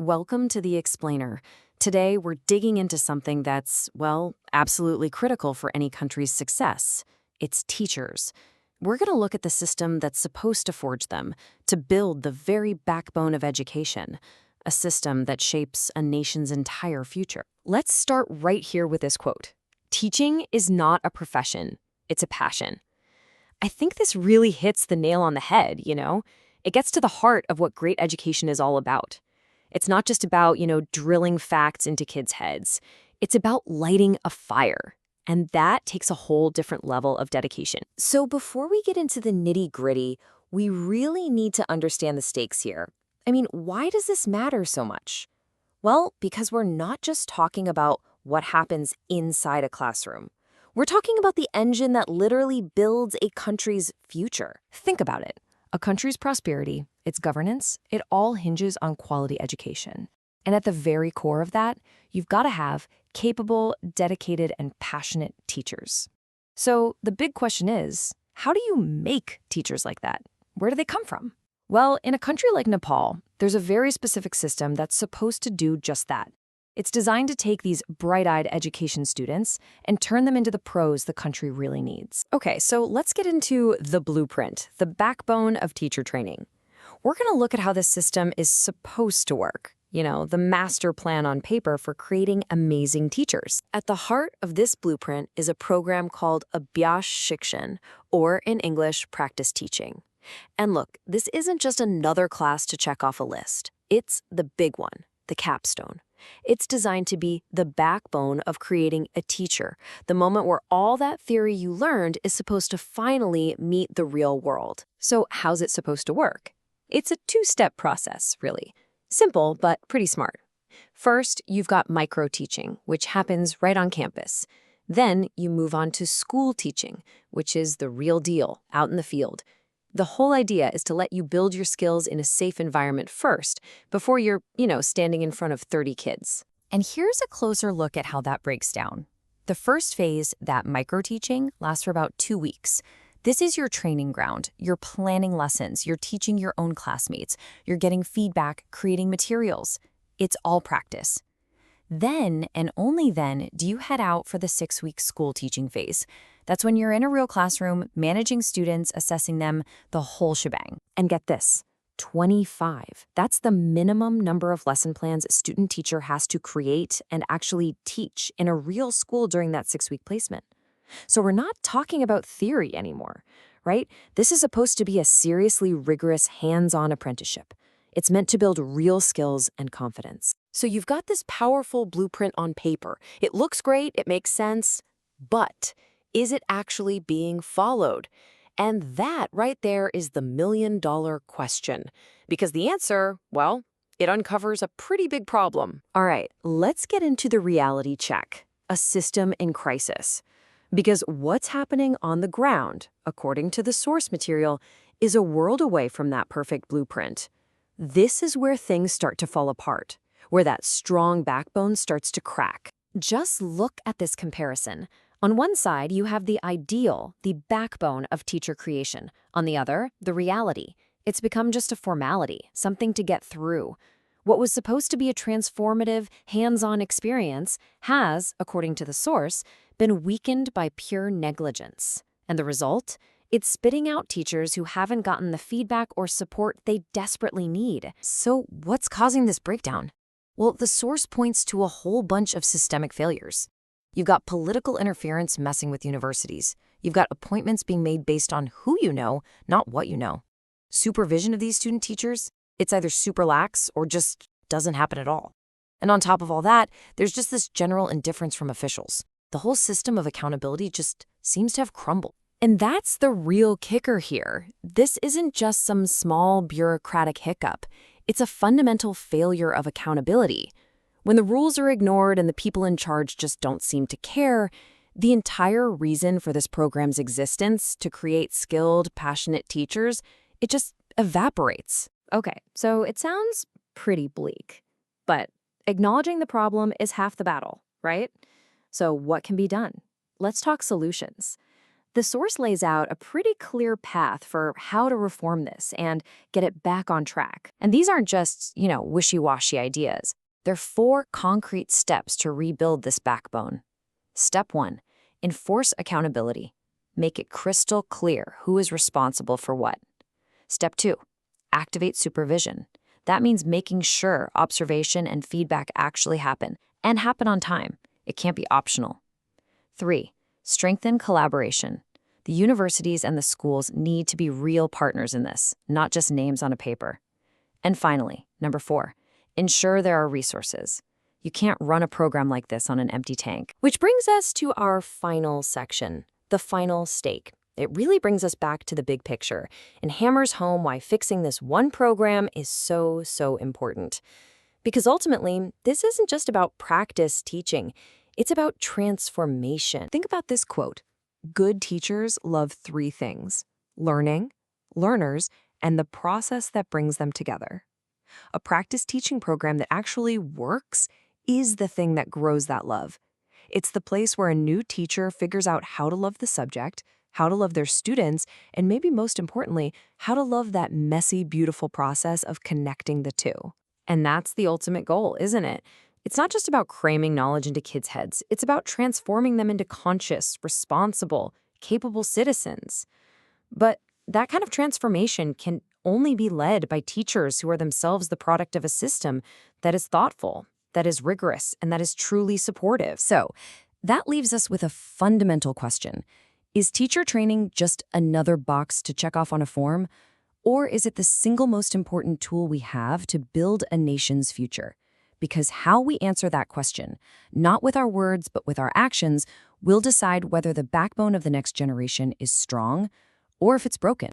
Welcome to The Explainer. Today, we're digging into something that's, well, absolutely critical for any country's success. It's teachers. We're going to look at the system that's supposed to forge them, to build the very backbone of education, a system that shapes a nation's entire future. Let's start right here with this quote. Teaching is not a profession, it's a passion. I think this really hits the nail on the head, It gets to the heart of what great education is all about. It's not just about, drilling facts into kids' heads. It's about lighting a fire. And that takes a whole different level of dedication. So before we get into the nitty-gritty, we really need to understand the stakes here. Why does this matter so much? Well, because we're not just talking about what happens inside a classroom. We're talking about the engine that literally builds a country's future. Think about it. A country's prosperity, its governance, it all hinges on quality education. And at the very core of that, you've got to have capable, dedicated, and passionate teachers. So the big question is, how do you make teachers like that? Where do they come from? Well, in a country like Nepal, there's a very specific system that's supposed to do just that. It's designed to take these bright-eyed education students and turn them into the pros the country really needs. Okay, so let's get into the blueprint, the backbone of teacher training. We're going to look at how this system is supposed to work. The master plan on paper for creating amazing teachers. At the heart of this blueprint is a program called Abhyas Shikshan, or in English, practice teaching. And look, this isn't just another class to check off a list. It's the big one, the capstone. It's designed to be the backbone of creating a teacher, the moment where all that theory you learned is supposed to finally meet the real world. So how's it supposed to work? It's a two-step process, really. Simple, but pretty smart. First, you've got micro-teaching, which happens right on campus. Then you move on to school teaching, which is the real deal, out in the field. The whole idea is to let you build your skills in a safe environment first, before you're, standing in front of 30 kids. And here's a closer look at how that breaks down. The first phase, that micro-teaching, lasts for about 2 weeks. This is your training ground. You're planning lessons. You're teaching your own classmates. You're getting feedback, creating materials. It's all practice. Then, and only then, do you head out for the 6-week school teaching phase. That's when you're in a real classroom, managing students, assessing them, the whole shebang. And get this, 25. That's the minimum number of lesson plans a student teacher has to create and actually teach in a real school during that 6-week placement. So we're not talking about theory anymore, right? This is supposed to be a seriously rigorous hands-on apprenticeship. It's meant to build real skills and confidence. So you've got this powerful blueprint on paper. It looks great, it makes sense, but is it actually being followed? And that right there is the million-dollar question. Because the answer, well, it uncovers a pretty big problem. All right, let's get into the reality check, a system in crisis. Because what's happening on the ground, according to the source material, is a world away from that perfect blueprint. This is where things start to fall apart, where that strong backbone starts to crack. Just look at this comparison. On one side, you have the ideal, the backbone of teacher creation. On the other, the reality. It's become just a formality, something to get through. What was supposed to be a transformative, hands-on experience has, according to the source, been weakened by pure negligence. And the result? It's spitting out teachers who haven't gotten the feedback or support they desperately need. So what's causing this breakdown? Well, the source points to a whole bunch of systemic failures. You've got political interference messing with universities. You've got appointments being made based on who you know, not what you know. Supervision of these student teachers, it's either super lax or just doesn't happen at all. And on top of all that, there's just this general indifference from officials. The whole system of accountability just seems to have crumbled. And that's the real kicker here. This isn't just some small bureaucratic hiccup. It's a fundamental failure of accountability. When the rules are ignored and the people in charge just don't seem to care, the entire reason for this program's existence, to create skilled, passionate teachers, it just evaporates. Okay, so it sounds pretty bleak, but acknowledging the problem is half the battle, right? So what can be done? Let's talk solutions. The source lays out a pretty clear path for how to reform this and get it back on track. And these aren't just, wishy-washy ideas. They're 4 concrete steps to rebuild this backbone. Step 1, enforce accountability. Make it crystal clear who is responsible for what. Step 2, activate supervision. That means making sure observation and feedback actually happen, and happen on time. It can't be optional. 3, strengthen collaboration. The universities and the schools need to be real partners in this, not just names on a paper. And finally, number 4, ensure there are resources. You can't run a program like this on an empty tank. Which brings us to our final section, the final stake. It really brings us back to the big picture and hammers home why fixing this one program is so, so important. Because ultimately, this isn't just about practice teaching. It's about transformation. Think about this quote. Good teachers love 3 things: learning, learners, and the process that brings them together. A practice teaching program that actually works is the thing that grows that love. It's the place where a new teacher figures out how to love the subject, how to love their students, and maybe most importantly, how to love that messy, beautiful process of connecting the two. And that's the ultimate goal, isn't it? It's not just about cramming knowledge into kids' heads. It's about transforming them into conscious, responsible, capable citizens. But that kind of transformation can only be led by teachers who are themselves the product of a system that is thoughtful, that is rigorous, and that is truly supportive. So that leaves us with a fundamental question. Is teacher training just another box to check off on a form? Or is it the single most important tool we have to build a nation's future? Because how we answer that question, not with our words but with our actions, will decide whether the backbone of the next generation is strong or if it's broken.